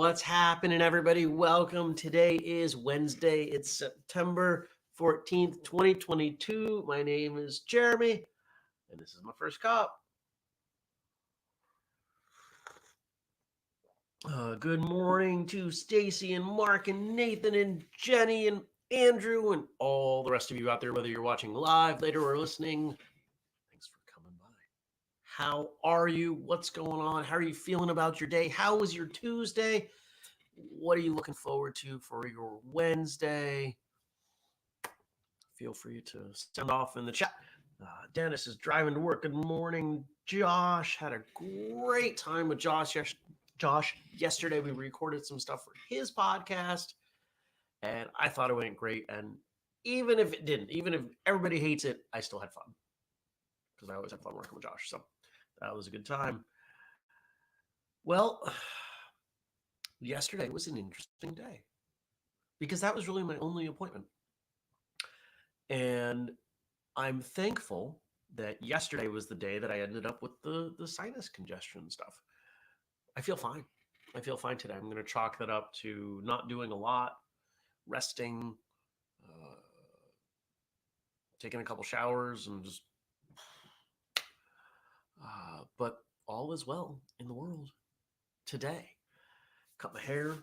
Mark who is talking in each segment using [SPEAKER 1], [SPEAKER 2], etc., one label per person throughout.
[SPEAKER 1] What's happening, everybody? Welcome. Today is Wednesday. It's September 14th, 2022. My name is Jeremy, and this is my first cup. Good morning to Stacy and Mark and Nathan and Jenny and Andrew and all the rest of you out there, whether you're watching live, later, or listening. Thanks for coming by. How are you? What's going on? How are you feeling about your day? How was your Tuesday? What are you looking forward to for your Wednesday? Feel free to sound off in the chat. Dennis is driving to work. Good morning, Josh. Had a great time with Josh. Yesterday we recorded some stuff for his podcast, and I thought it went great. And even if it didn't, even if everybody hates it, I still had fun because I always have fun working with Josh. So that was a good time. Well, yesterday was an interesting day because that was really my only appointment. And I'm thankful that yesterday was the day that I ended up with the sinus congestion stuff. I feel fine. I feel fine today. I'm going to chalk that up to not doing a lot, resting, taking a couple showers, and just. But all is well in the world today. Cut my hair,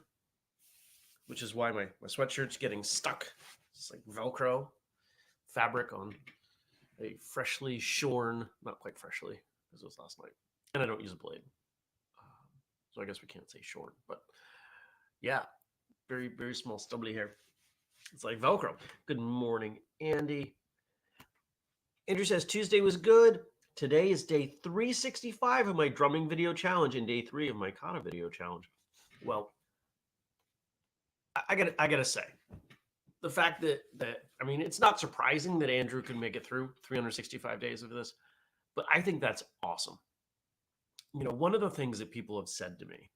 [SPEAKER 1] which is why my sweatshirt's getting stuck. It's like Velcro fabric on a freshly shorn, not quite freshly, because it was last night. And I don't use a blade. So I guess we can't say shorn, but yeah, very, very small stubbly hair. It's like Velcro. Good morning, Andy. Andrew says Tuesday was good. Today is day 365 of my drumming video challenge and day 3 of my kata video challenge. Well, I gotta say, the fact that I mean, it's not surprising that Andrew could make it through 365 days of this, but I think that's awesome. You know, one of the things that people have said to me,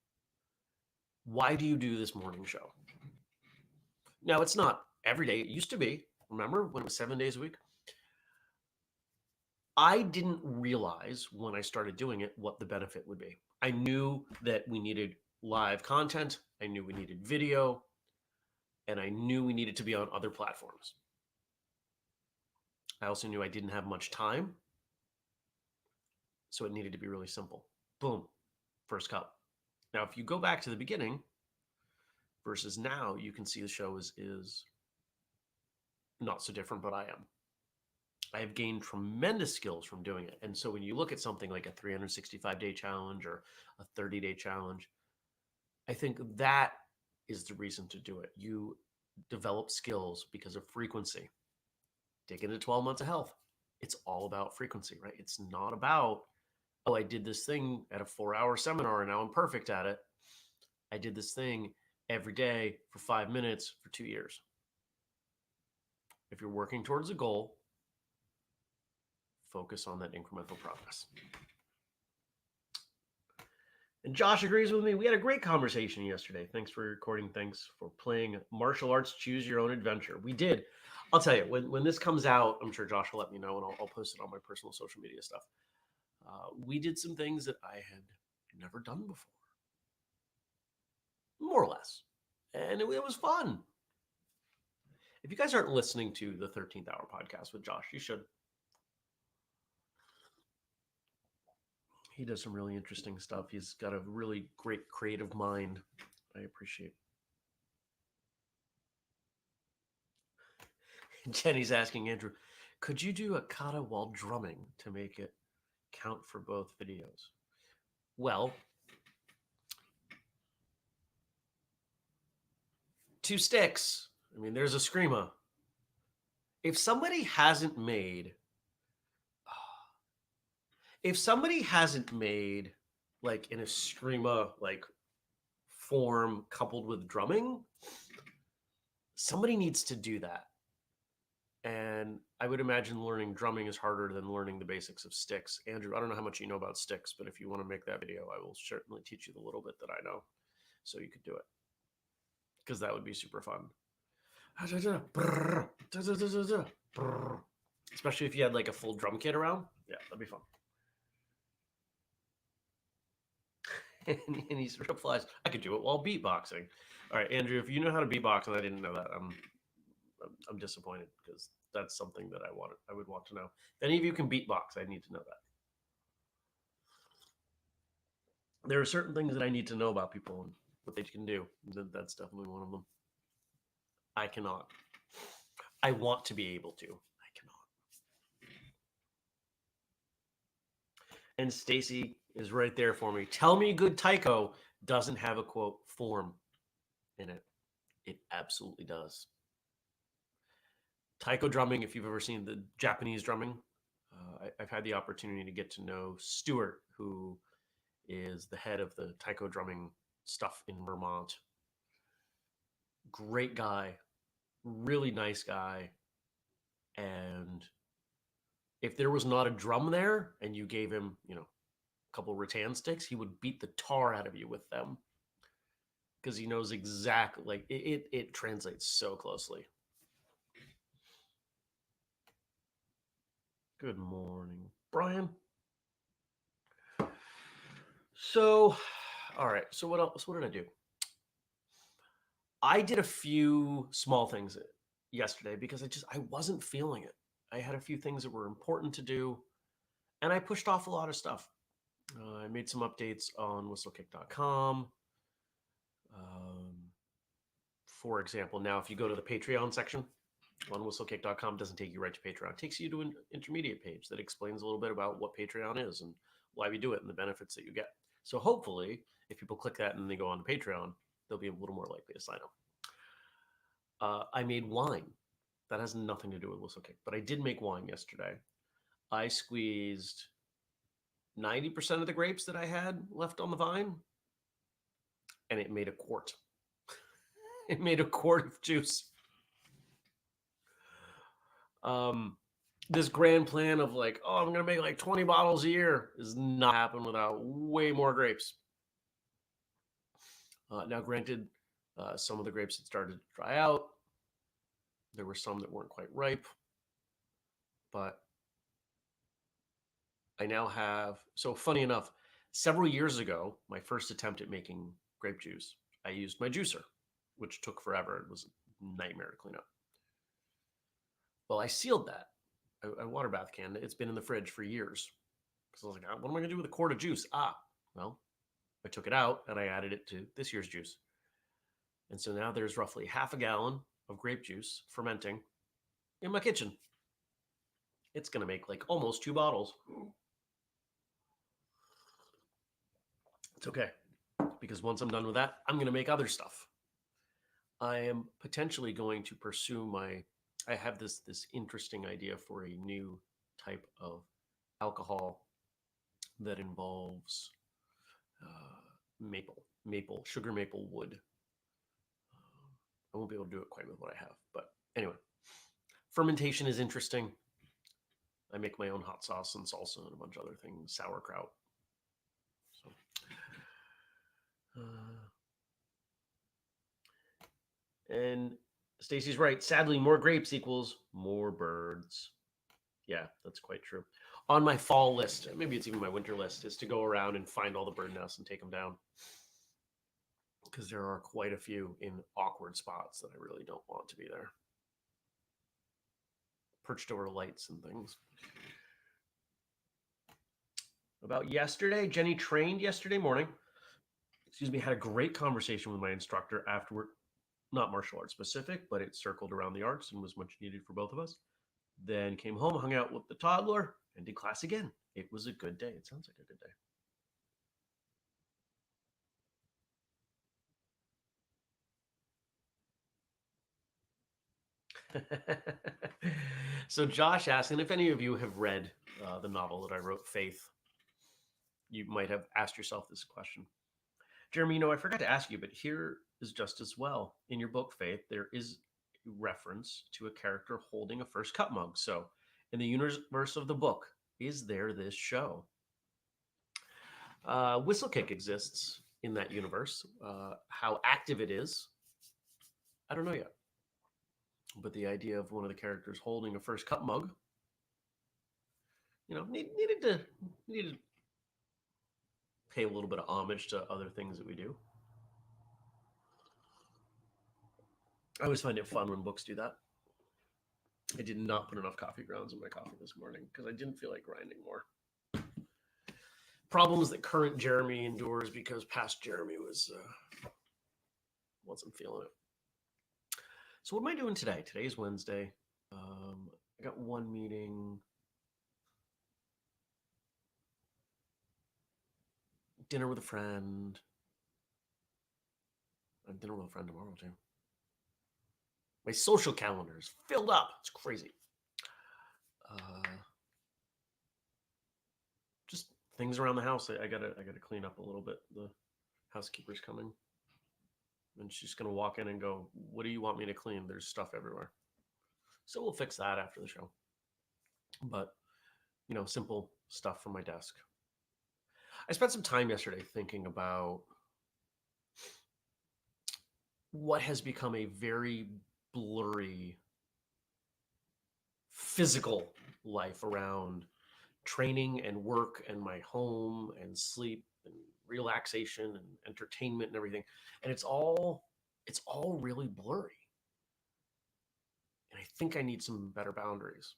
[SPEAKER 1] why do you do this morning show? Now, it's not every day. It used to be. Remember when it was 7 days a week? I didn't realize when I started doing it what the benefit would be. I knew that we needed live content. I knew we needed video. And I knew we needed to be on other platforms. I also knew I didn't have much time. So it needed to be really simple. Boom, first cup. Now, if you go back to the beginning versus now, you can see the show is not so different, but I am. I have gained tremendous skills from doing it. And so when you look at something like a 365-day challenge or a 30-day challenge, I think that is the reason to do it. You develop skills because of frequency. Dig into 12 months of health. It's all about frequency, right? It's not about, oh, I did this thing at a 4-hour seminar and now I'm perfect at it. I did this thing every day for 5 minutes for 2 years. If you're working towards a goal, focus on that incremental progress. And Josh agrees with me. We had a great conversation yesterday. Thanks for recording. Thanks for playing Martial Arts Choose Your Own Adventure. We did. I'll tell you, when this comes out, I'm sure Josh will let me know, and I'll post it on my personal social media stuff. We did some things that I had never done before. More or less. And it was fun. If you guys aren't listening to the 13th Hour podcast with Josh, you should. He does some really interesting stuff. He's got a really great creative mind. I appreciate it. Jenny's asking Andrew, could you do a kata while drumming to make it count for both videos? Well, 2 sticks. I mean, there's a screama. If somebody hasn't made like an eskrima like form coupled with drumming, somebody needs to do that. And I would imagine learning drumming is harder than learning the basics of sticks. Andrew, I don't know how much you know about sticks, but if you want to make that video, I will certainly teach you the little bit that I know so you could do it. Because that would be super fun. Especially if you had like a full drum kit around. Yeah, that'd be fun. And he replies, I could do it while beatboxing. All right, Andrew, if you know how to beatbox and I didn't know that, I'm disappointed because that's something that I would want to know. If any of you can beatbox, I need to know that. There are certain things that I need to know about people and what they can do. That's definitely one of them. I cannot. I want to be able to. I cannot. And Stacy is right there for me. Tell me good taiko doesn't have a quote form in it. It absolutely does. Taiko drumming, if you've ever seen the Japanese drumming, I've had the opportunity to get to know Stuart, who is the head of the taiko drumming stuff in Vermont. Great guy, really nice guy. And if there was not a drum there and you gave him, a couple rattan sticks, he would beat the tar out of you with them because he knows exactly, like it translates so closely. Good morning, Brian. So, all right. So what else? What did I do? I did a few small things yesterday because I wasn't feeling it. I had a few things that were important to do, and I pushed off a lot of stuff. I made some updates on whistlekick.com. For example, now if you go to the Patreon section on whistlekick.com, doesn't take you right to Patreon. It takes you to an intermediate page that explains a little bit about what Patreon is and why we do it and the benefits that you get. So hopefully, if people click that and they go on to Patreon, they'll be a little more likely to sign up. I made wine. That has nothing to do with whistlekick, but I did make wine yesterday. I squeezed 90% of the grapes that I had left on the vine, and it made a quart. It made a quart of juice. This grand plan of like, oh, I'm going to make like 20 bottles a year is not happen without way more grapes. Now, granted, some of the grapes had started to dry out. There were some that weren't quite ripe, but I now have. So funny enough, several years ago, my first attempt at making grape juice, I used my juicer, which took forever. It was a nightmare to clean up. Well, I sealed that. A water bath can. It's been in the fridge for years. Because I was like, what am I going to do with a quart of juice? Well, I took it out and I added it to this year's juice. And so now there's roughly half a gallon of grape juice fermenting in my kitchen. It's going to make like almost 2 bottles. It's okay. Because once I'm done with that, I'm going to make other stuff. I am potentially going to pursue I have this interesting idea for a new type of alcohol that involves sugar maple wood. I won't be able to do it quite with what I have, but anyway, fermentation is interesting. I make my own hot sauce and salsa and a bunch of other things, sauerkraut. So, and Stacy's right. Sadly, more grapes equals more birds. Yeah, that's quite true. On my fall list, maybe it's even my winter list, is to go around and find all the bird nests and take them down. Because there are quite a few in awkward spots that I really don't want to be there. Perched over lights and things. About yesterday, Jenny trained yesterday morning. Had a great conversation with my instructor afterward. Not martial arts specific, but it circled around the arts and was much needed for both of us. Then came home, hung out with the toddler, and did class again. It was a good day. It sounds like a good day. So Josh asked, and if any of you have read the novel that I wrote, Faith, you might have asked yourself this question. Jeremy, I forgot to ask you, but here is just as well. In your book, Faith, there is reference to a character holding a first cup mug. So in the universe of the book, is there this show? Whistlekick exists in that universe. How active it is, I don't know yet. But the idea of one of the characters holding a first cup mug, needed pay a little bit of homage to other things that we do. I always find it fun when books do that. I did not put enough coffee grounds in my coffee this morning because I didn't feel like grinding more. Problems that current Jeremy endures because past Jeremy wasn't feeling it. So what am I doing today? Today's Wednesday. I got one meeting. Dinner with a friend. I have dinner with a friend tomorrow too. My social calendar is filled up. It's crazy. Just things around the house. I gotta clean up a little bit. The housekeeper's coming, and she's gonna walk in and go, "What do you want me to clean? There's stuff everywhere." So we'll fix that after the show. But simple stuff from my desk. I spent some time yesterday thinking about what has become a very blurry physical life around training and work and my home and sleep and relaxation and entertainment and everything. And it's all really blurry. And I think I need some better boundaries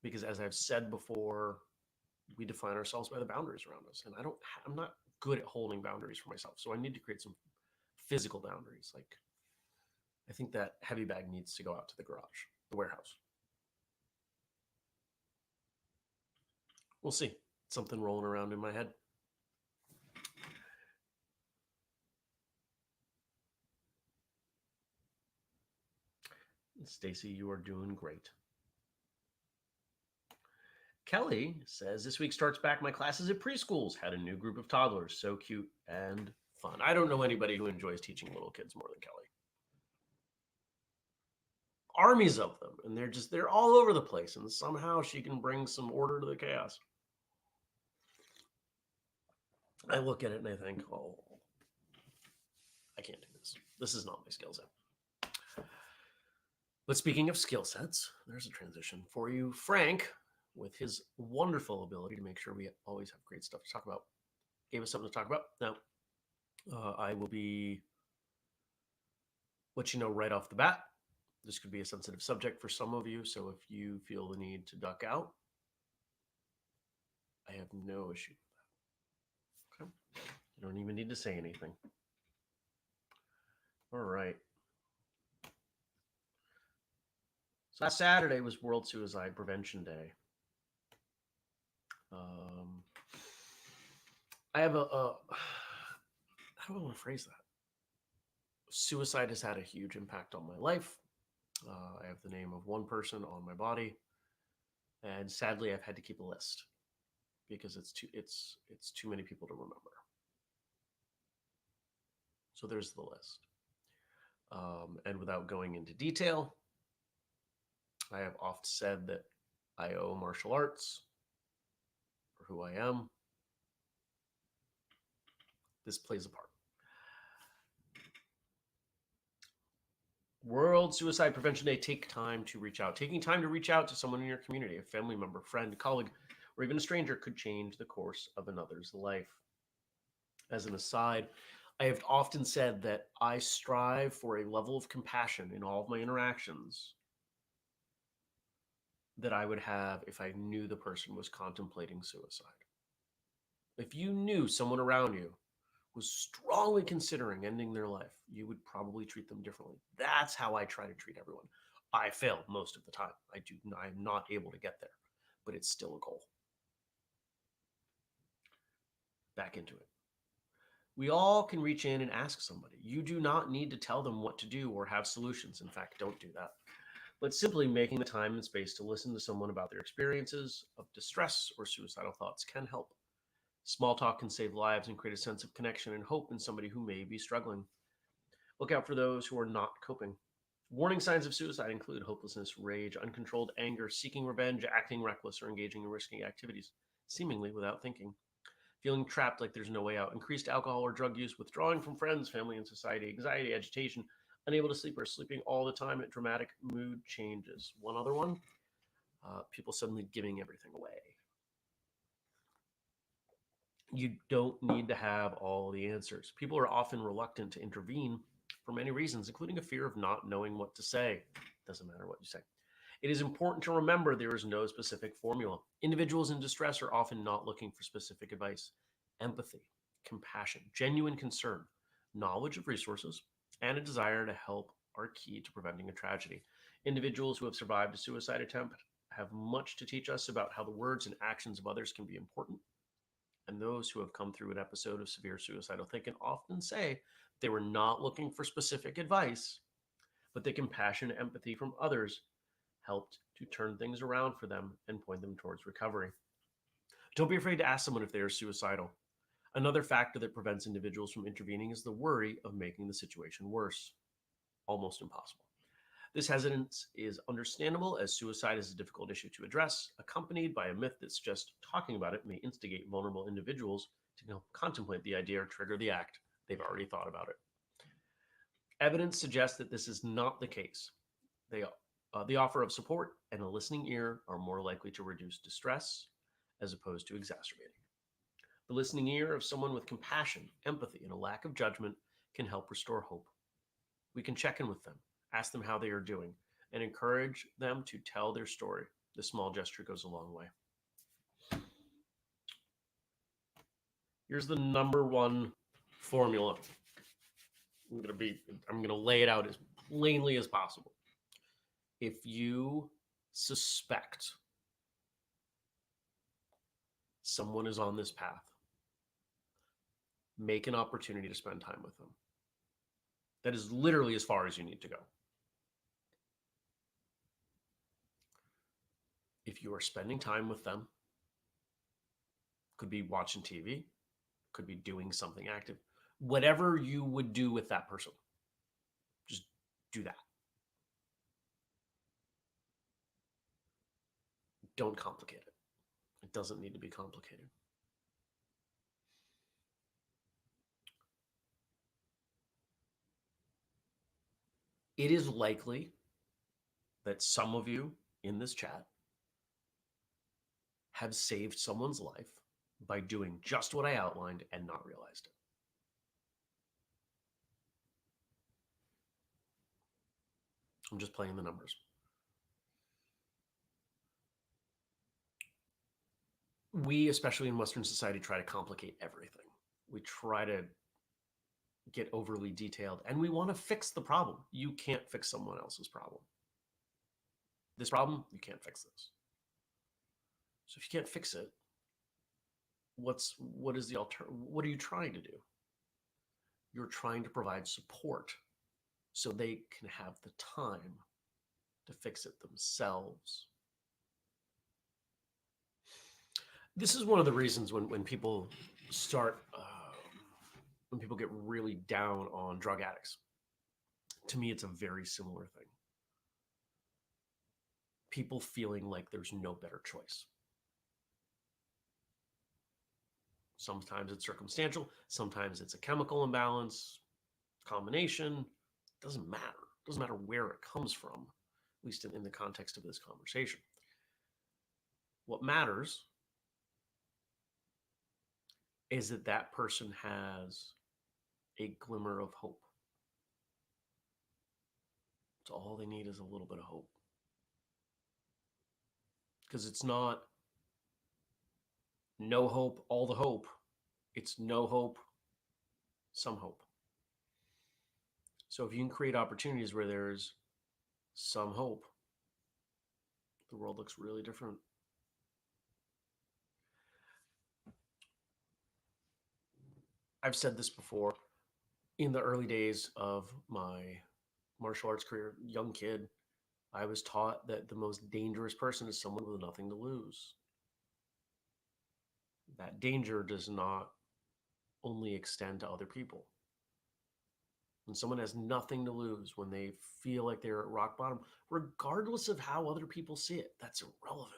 [SPEAKER 1] because, as I've said before, we define ourselves by the boundaries around us. And I'm not good at holding boundaries for myself. So I need to create some physical boundaries. Like, I think that heavy bag needs to go out to the garage, the warehouse. We'll see. Something rolling around in my head. Stacy, you are doing great. Kelly says, this week starts back my classes at preschools. Had a new group of toddlers. So cute and fun. I don't know anybody who enjoys teaching little kids more than Kelly. Armies of them. And they're all over the place. And somehow she can bring some order to the chaos. I look at it and I think, oh, I can't do this. This is not my skill set. But speaking of skill sets, there's a transition for you. Frank, with his wonderful ability to make sure we always have great stuff to talk about, gave us something to talk about. Now, I will let you know right off the bat, this could be a sensitive subject for some of you. So if you feel the need to duck out, I have no issue with that. Okay. You don't even need to say anything. All right. So last Saturday was World Suicide Prevention Day. I have how do I want to phrase that? Suicide has had a huge impact on my life. I have the name of one person on my body, and sadly, I've had to keep a list because it's too many people to remember. So there's the list. And without going into detail, I have oft said that I owe martial arts for who I am. This plays a part. World Suicide Prevention Day. Take time to reach out. Taking time to reach out to someone in your community, a family member, friend, colleague, or even a stranger could change the course of another's life. As an aside, I have often said that I strive for a level of compassion in all of my interactions that I would have if I knew the person was contemplating suicide. If you knew someone around you was strongly considering ending their life, you would probably treat them differently. That's how I try to treat everyone. I fail most of the time. I'm not able to get there, but it's still a goal. Back into it. We all can reach in and ask somebody. You do not need to tell them what to do or have solutions. In fact, don't do that. But simply making the time and space to listen to someone about their experiences of distress or suicidal thoughts can help. Small talk can save lives and create a sense of connection and hope in somebody who may be struggling. Look out for those who are not coping. Warning signs of suicide include hopelessness, rage, uncontrolled anger, seeking revenge, acting reckless, or engaging in risky activities, seemingly without thinking. Feeling trapped like there's no way out, increased alcohol or drug use, withdrawing from friends, family, and society, anxiety, agitation, unable to sleep or sleeping all the time, at dramatic mood changes. One other one, people suddenly giving everything away. You don't need to have all the answers. People are often reluctant to intervene for many reasons, including a fear of not knowing what to say. Doesn't matter what you say. It is important to remember there is no specific formula. Individuals in distress are often not looking for specific advice. Empathy, compassion, genuine concern, knowledge of resources, and a desire to help are key to preventing a tragedy. Individuals who have survived a suicide attempt have much to teach us about how the words and actions of others can be important. And those who have come through an episode of severe suicidal thinking often say they were not looking for specific advice, but the compassion and empathy from others helped to turn things around for them and point them towards recovery. Don't be afraid to ask someone if they are suicidal. Another factor that prevents individuals from intervening is the worry of making the situation worse. Almost impossible. This hesitance is understandable, as suicide is a difficult issue to address, accompanied by a myth that just talking about it may instigate vulnerable individuals to contemplate the idea or trigger the act they've already thought about it. Evidence suggests that this is not the case. The offer of support and a listening ear are more likely to reduce distress as opposed to exacerbating. The listening ear of someone with compassion, empathy, and a lack of judgment can help restore hope. We can check in with them, ask them how they are doing, and encourage them to tell their story. The small gesture goes a long way. Here's the number one formula. I'm gonna lay it out as plainly as possible. If you suspect someone is on this path, make an opportunity to spend time with them. That is literally as far as you need to go. If you are spending time with them, could be watching TV, could be doing something active, whatever you would do with that person, just do that. Don't complicate it. It doesn't need to be complicated. It is likely that some of you in this chat have saved someone's life by doing just what I outlined and not realized it. I'm just playing the numbers. We, especially in Western society, try to complicate everything. We try to get overly detailed, and we want to fix the problem. You can't fix someone else's problem. This problem, you can't fix this. So if you can't fix it, what is the alternative? What are you trying to do? You're trying to provide support so they can have the time to fix it themselves. This is one of the reasons when people start, when people get really down on drug addicts. To me, it's a very similar thing. People feeling like there's no better choice. Sometimes it's circumstantial, sometimes it's a chemical imbalance, combination. Doesn't matter. Doesn't matter where it comes from, at least in the context of this conversation. What matters is that that person has a glimmer of hope. So all they need is a little bit of hope. Because it's not no hope, all the hope. It's no hope, some hope. So if you can create opportunities where there's some hope, the world looks really different. I've said this before. In the early days of my martial arts career, young kid, I was taught that the most dangerous person is someone with nothing to lose. That danger does not only extend to other people. When someone has nothing to lose, when they feel like they're at rock bottom, regardless of how other people see it, that's irrelevant.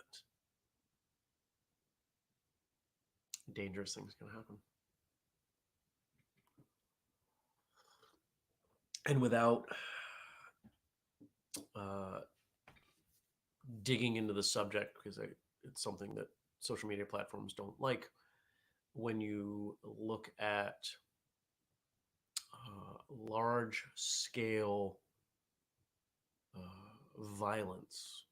[SPEAKER 1] Dangerous things can happen. And without digging into the subject, because it's something that social media platforms don't like, when you look at large scale violence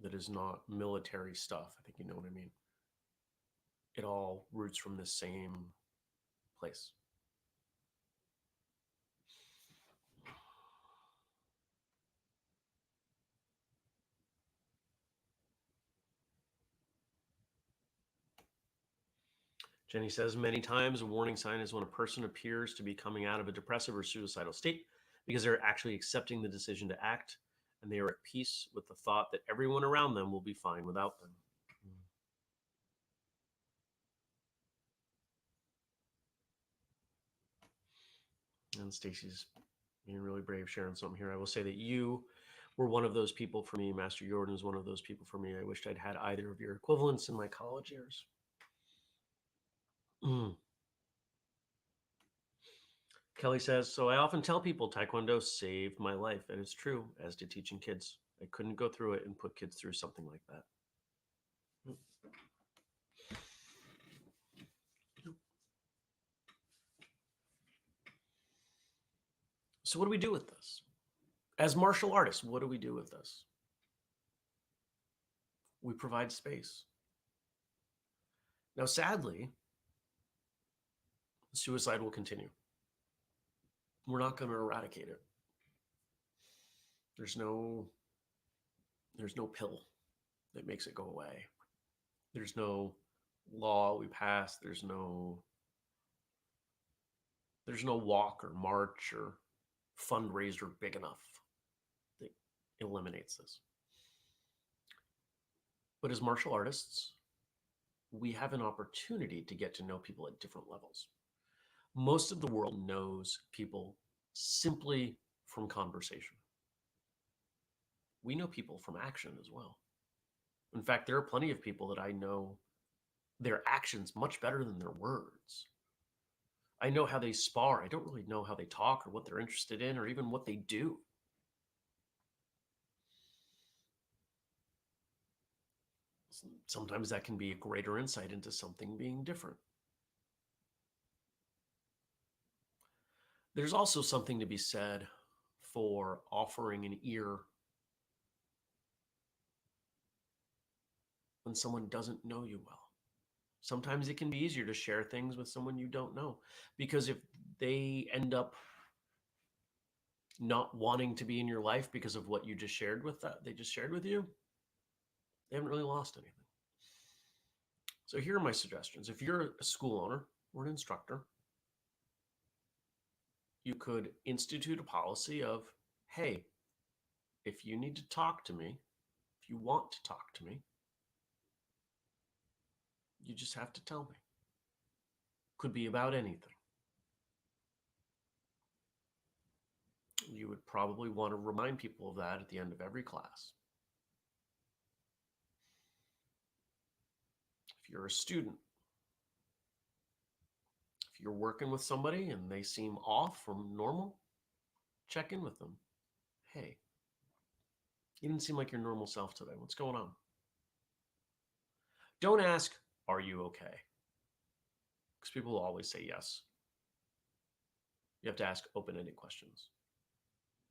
[SPEAKER 1] that is not military stuff. I think you know what I mean. It all roots from the same place. Jenny says many times a warning sign is when a person appears to be coming out of a depressive or suicidal state because they're actually accepting the decision to act and they are at peace with the thought that everyone around them will be fine without them. And Stacy's being really brave sharing something here. I will say that you were one of those people for me. Master Jordan was one of those people for me. I wished I'd had either of your equivalents in my college years. Kelly says, so I often tell people Taekwondo saved my life, and it's true, as did teaching kids. I couldn't go through it and put kids through something like that. So what do we do with this? As martial artists, what do we do with this? We provide space. Now, sadly, suicide will continue. We're not going to eradicate it. There's no pill that makes it go away. There's no law we pass. There's no walk or march or fundraiser big enough that eliminates this. But as martial artists, we have an opportunity to get to know people at different levels. Most of the world knows people simply from conversation. We know people from action as well. In fact, there are plenty of people that I know their actions much better than their words. I know how they spar. I don't really know how they talk or what they're interested in or even what they do. Sometimes that can be a greater insight into something being different. There's also something to be said for offering an ear when someone doesn't know you well. Sometimes it can be easier to share things with someone you don't know, because if they end up not wanting to be in your life because of what you just shared with they just shared with you, they haven't really lost anything. So here are my suggestions. If you're a school owner or an instructor, you could institute a policy of, hey, if you need to talk to me, if you want to talk to me, you just have to tell me. Could be about anything. You would probably want to remind people of that at the end of every class. If you're a student, if you're working with somebody and they seem off from normal, check in with them. Hey, you didn't seem like your normal self today. What's going on? Don't ask, are you okay? Because people will always say yes. You have to ask open-ended questions.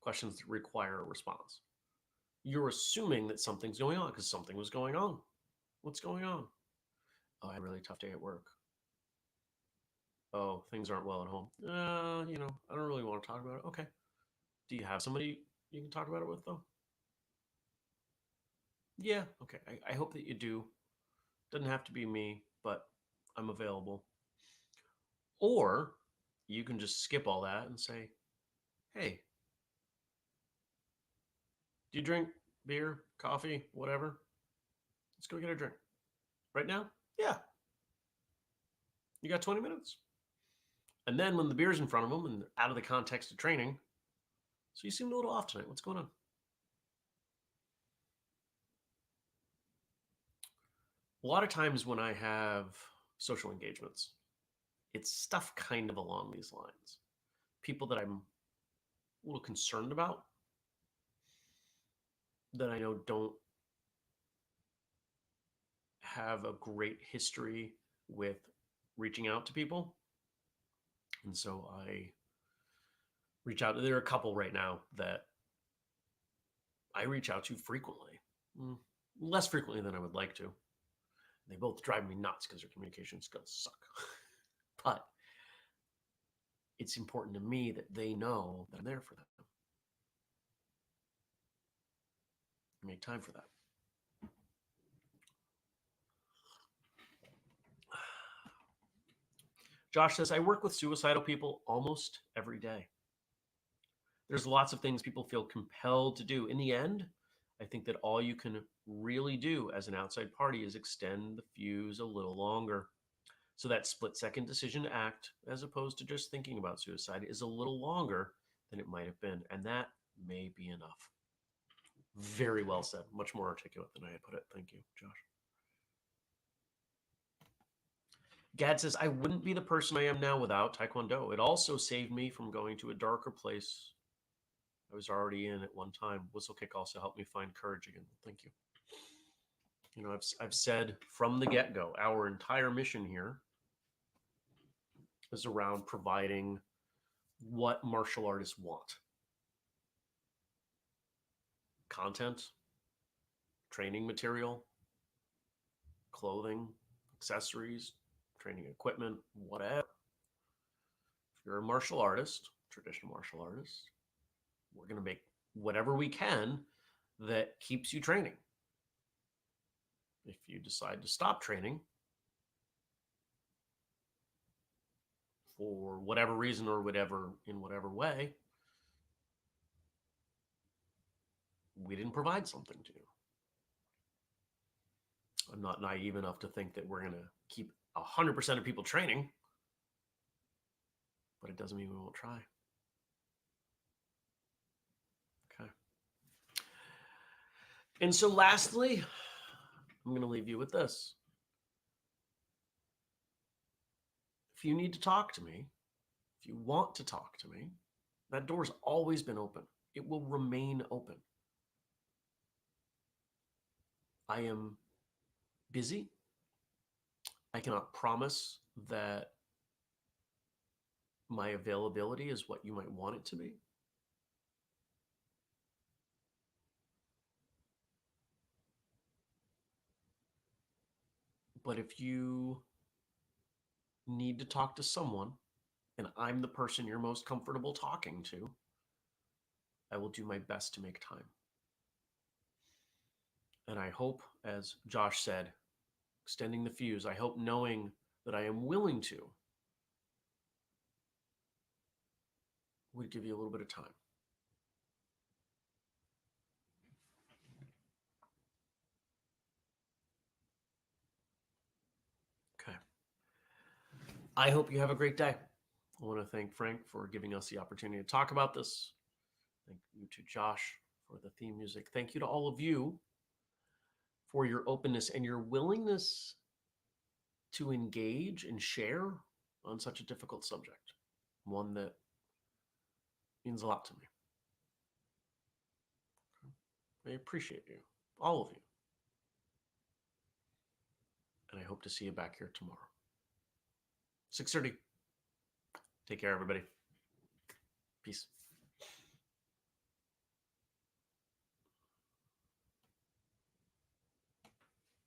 [SPEAKER 1] Questions that require a response. You're assuming that something's going on because something was going on. What's going on? Oh, I had a really tough day at work. Oh, things aren't well at home. I don't really want to talk about it. Okay. Do you have somebody you can talk about it with, though? Yeah. Okay. I hope that you do. Doesn't have to be me, but I'm available. Or you can just skip all that and say, hey, do you drink beer, coffee, whatever? Let's go get a drink. Right now? Yeah. You got 20 minutes? And then when the beer's in front of them and out of the context of training, so you seem a little off tonight. What's going on? A lot of times when I have social engagements, it's stuff kind of along these lines. People that I'm a little concerned about that I know don't have a great history with reaching out to people. And so I reach out. There are a couple right now that I reach out to frequently, less frequently than I would like to. They both drive me nuts because their communication skills suck. But it's important to me that they know that I'm there for them. Make time for that. Josh says, I work with suicidal people almost every day. There's lots of things people feel compelled to do. In the end, I think that all you can really do as an outside party is extend the fuse a little longer. So that split-second decision to act, as opposed to just thinking about suicide, is a little longer than it might have been. And that may be enough. Very well said. Much more articulate than I had put it. Thank you, Josh. Gad says, I wouldn't be the person I am now without Taekwondo. It also saved me from going to a darker place I was already in at one time. Whistlekick also helped me find courage again. Thank you. You know, I've said from the get-go, our entire mission here is around providing what martial artists want. Content, training material, clothing, accessories, training equipment, whatever. If you're a martial artist, traditional martial artist, we're going to make whatever we can that keeps you training. If you decide to stop training for whatever reason or whatever, in whatever way, we didn't provide something to you. I'm not naive enough to think that we're going to keep 100% of people training, but it doesn't mean we won't try. Okay. And so lastly, I'm going to leave you with this. If you need to talk to me, if you want to talk to me, that door's always been open. It will remain open. I am busy. I cannot promise that my availability is what you might want it to be. But if you need to talk to someone, and I'm the person you're most comfortable talking to, I will do my best to make time. And I hope, as Josh said, extending the fuse, I hope knowing that I am willing to would give you a little bit of time. Okay. I hope you have a great day. I want to thank Frank for giving us the opportunity to talk about this. Thank you to Josh for the theme music. Thank you to all of you for your openness and your willingness to engage and share on such a difficult subject, one that means a lot to me. I appreciate you, all of you. And I hope to see you back here tomorrow. 6:30. Take care, everybody. Peace.